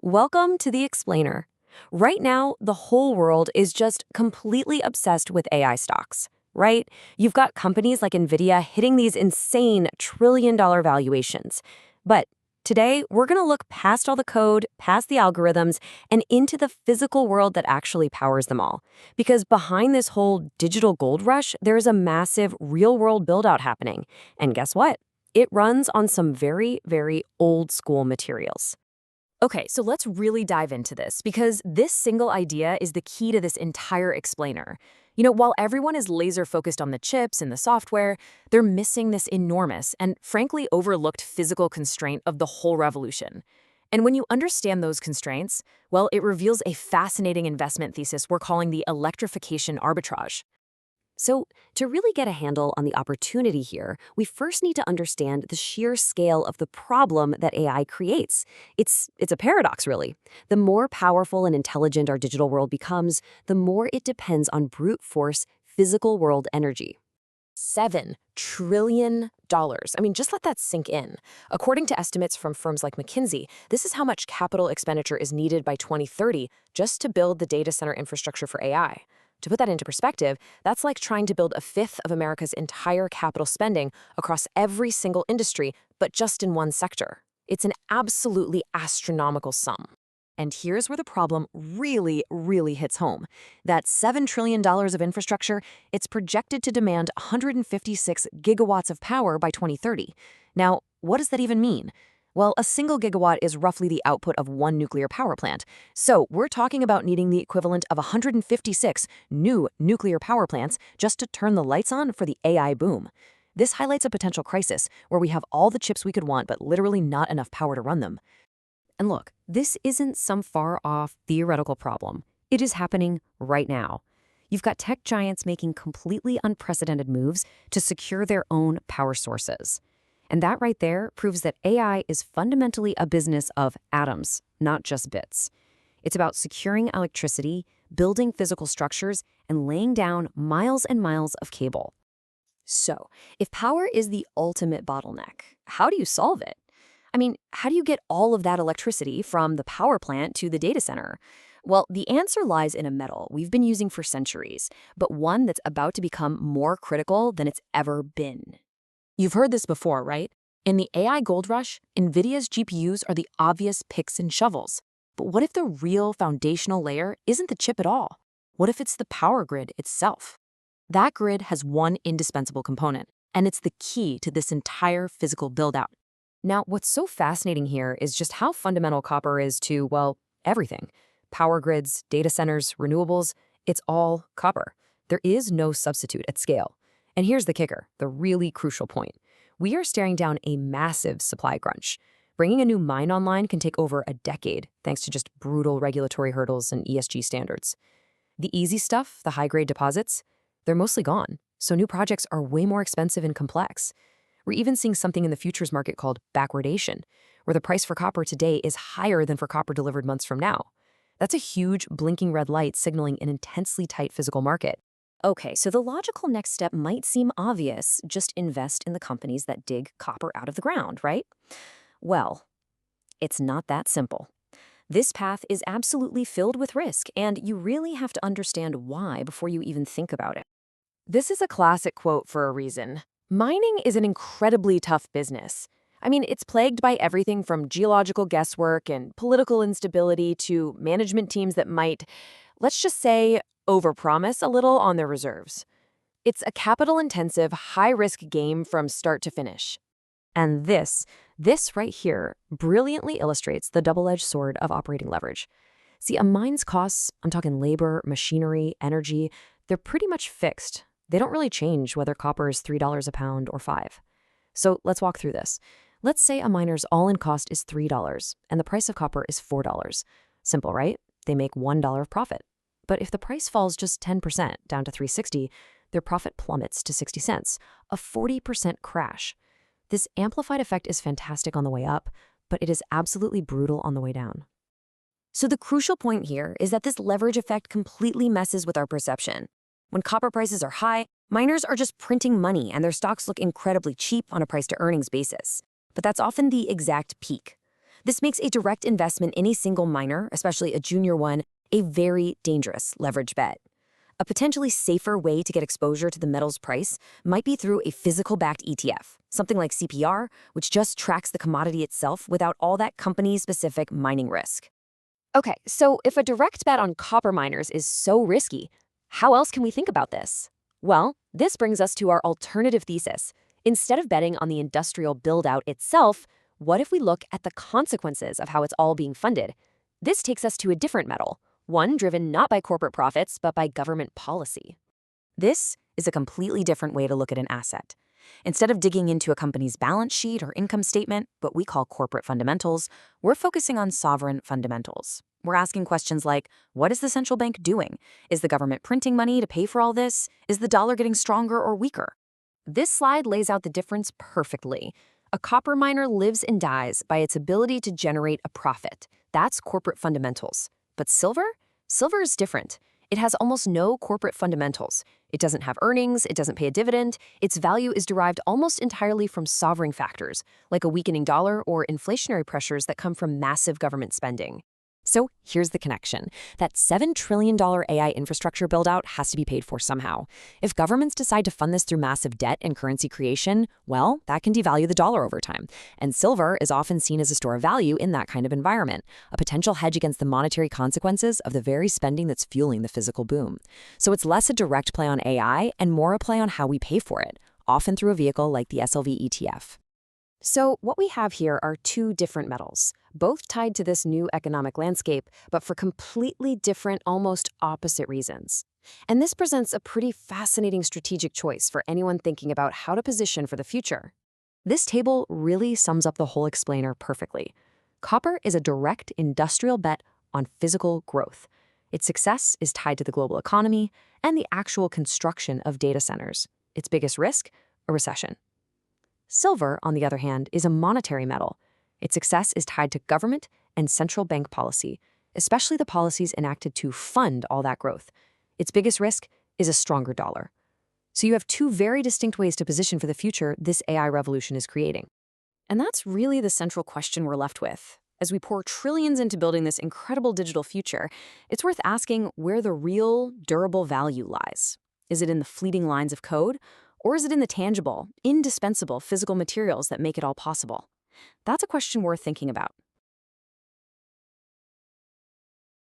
Welcome to The Explainer. Right now, the whole world is just completely obsessed with AI stocks, right? You've got companies like NVIDIA hitting these insane trillion-dollar valuations. But today, we're going to look past all the code, past the algorithms, and into the physical world that actually powers them all. Because behind this whole digital gold rush, there is a massive real-world build-out happening. And guess what? It runs on some very, very old-school materials. Okay, so let's really dive into this because this single idea is the key to this entire explainer. While everyone is laser focused on the chips and the software, they're missing this enormous and frankly overlooked physical constraint of the whole revolution. And when you understand those constraints, well, it reveals a fascinating investment thesis we're calling the electrification arbitrage. So, to really get a handle on the opportunity here, we first need to understand the sheer scale of the problem that AI creates. It's a paradox, really. The more powerful and intelligent our digital world becomes, the more it depends on brute force, physical world energy. $7 trillion. I mean, just let that sink in. According to estimates from firms like McKinsey, this is how much capital expenditure is needed by 2030 just to build the data center infrastructure for AI. To put that into perspective, that's like trying to build a fifth of America's entire capital spending across every single industry, but just in one sector. It's an absolutely astronomical sum. And here's where the problem really, really hits home. That $7 trillion of infrastructure, it's projected to demand 156 gigawatts of power by 2030. Now, what does that even mean? Well, a single gigawatt is roughly the output of one nuclear power plant. So we're talking about needing the equivalent of 156 new nuclear power plants just to turn the lights on for the AI boom. This highlights a potential crisis where we have all the chips we could want but literally not enough power to run them. And look, this isn't some far-off theoretical problem. It is happening right now. You've got tech giants making completely unprecedented moves to secure their own power sources. And that right there proves that AI is fundamentally a business of atoms, not just bits. It's about securing electricity, building physical structures, and laying down miles and miles of cable. So, if power is the ultimate bottleneck, how do you solve it? I mean, how do you get all of that electricity from the power plant to the data center? Well, the answer lies in a metal we've been using for centuries, but one that's about to become more critical than it's ever been. You've heard this before, right? In the AI gold rush, NVIDIA's GPUs are the obvious picks and shovels. But what if the real foundational layer isn't the chip at all? What if it's the power grid itself? That grid has one indispensable component, and it's the key to this entire physical build-out. Now, what's so fascinating here is just how fundamental copper is to, well, everything. Power grids, data centers, renewables, it's all copper. There is no substitute at scale. And here's the kicker, the really crucial point. We are staring down a massive supply crunch. Bringing a new mine online can take over a decade, thanks to just brutal regulatory hurdles and ESG standards. The easy stuff, the high-grade deposits, they're mostly gone, so new projects are way more expensive and complex. We're even seeing something in the futures market called backwardation, where the price for copper today is higher than for copper delivered months from now. That's a huge blinking red light signaling an intensely tight physical market. Okay, so the logical next step might seem obvious, just invest in the companies that dig copper out of the ground, right? Well, it's not that simple. This path is absolutely filled with risk, and you really have to understand why before you even think about it. This is a classic quote for a reason. Mining is an incredibly tough business. I mean, it's plagued by everything from geological guesswork and political instability to management teams that might, let's just say, overpromise a little on their reserves. It's a capital-intensive, high-risk game from start to finish. And this right here brilliantly illustrates the double-edged sword of operating leverage. See, a mine's costs, I'm talking labor, machinery, energy, they're pretty much fixed. They don't really change whether copper is $3 a pound or $5. So let's walk through this. Let's say a miner's all-in cost is $3 and the price of copper is $4. Simple, right? They make $1 of profit. But if the price falls just 10% down to $3.60, their profit plummets to 60 cents, a 40% crash. This amplified effect is fantastic on the way up, but it is absolutely brutal on the way down. So the crucial point here is that this leverage effect completely messes with our perception. When copper prices are high, miners are just printing money and their stocks look incredibly cheap on a price-to-earnings basis. But that's often the exact peak. This makes a direct investment in a single miner, especially a junior one, a very dangerous leverage bet. A potentially safer way to get exposure to the metal's price might be through a physical-backed ETF, something like CPR, which just tracks the commodity itself without all that company-specific mining risk. Okay, so if a direct bet on copper miners is so risky, how else can we think about this? Well, this brings us to our alternative thesis. Instead of betting on the industrial build-out itself, what if we look at the consequences of how it's all being funded? This takes us to a different metal, one driven not by corporate profits, but by government policy. This is a completely different way to look at an asset. Instead of digging into a company's balance sheet or income statement, what we call corporate fundamentals, we're focusing on sovereign fundamentals. We're asking questions like, what is the central bank doing? Is the government printing money to pay for all this? Is the dollar getting stronger or weaker? This slide lays out the difference perfectly. A copper miner lives and dies by its ability to generate a profit. That's corporate fundamentals. But silver? Silver is different. It has almost no corporate fundamentals. It doesn't have earnings, it doesn't pay a dividend. Its value is derived almost entirely from sovereign factors, like a weakening dollar or inflationary pressures that come from massive government spending. So here's the connection. That $7 trillion AI infrastructure build-out has to be paid for somehow. If governments decide to fund this through massive debt and currency creation, well, that can devalue the dollar over time. And silver is often seen as a store of value in that kind of environment, a potential hedge against the monetary consequences of the very spending that's fueling the physical boom. So it's less a direct play on AI and more a play on how we pay for it, often through a vehicle like the SLV ETF. So what we have here are two different metals, both tied to this new economic landscape, but for completely different, almost opposite reasons. And this presents a pretty fascinating strategic choice for anyone thinking about how to position for the future. This table really sums up the whole explainer perfectly. Copper is a direct industrial bet on physical growth. Its success is tied to the global economy and the actual construction of data centers. Its biggest risk? A recession. Silver, on the other hand, is a monetary metal. Its success is tied to government and central bank policy, especially the policies enacted to fund all that growth. Its biggest risk is a stronger dollar. So you have two very distinct ways to position for the future this AI revolution is creating. And that's really the central question we're left with. As we pour trillions into building this incredible digital future, it's worth asking where the real, durable value lies. Is it in the fleeting lines of code? Or is it in the tangible, indispensable physical materials that make it all possible? That's a question worth thinking about.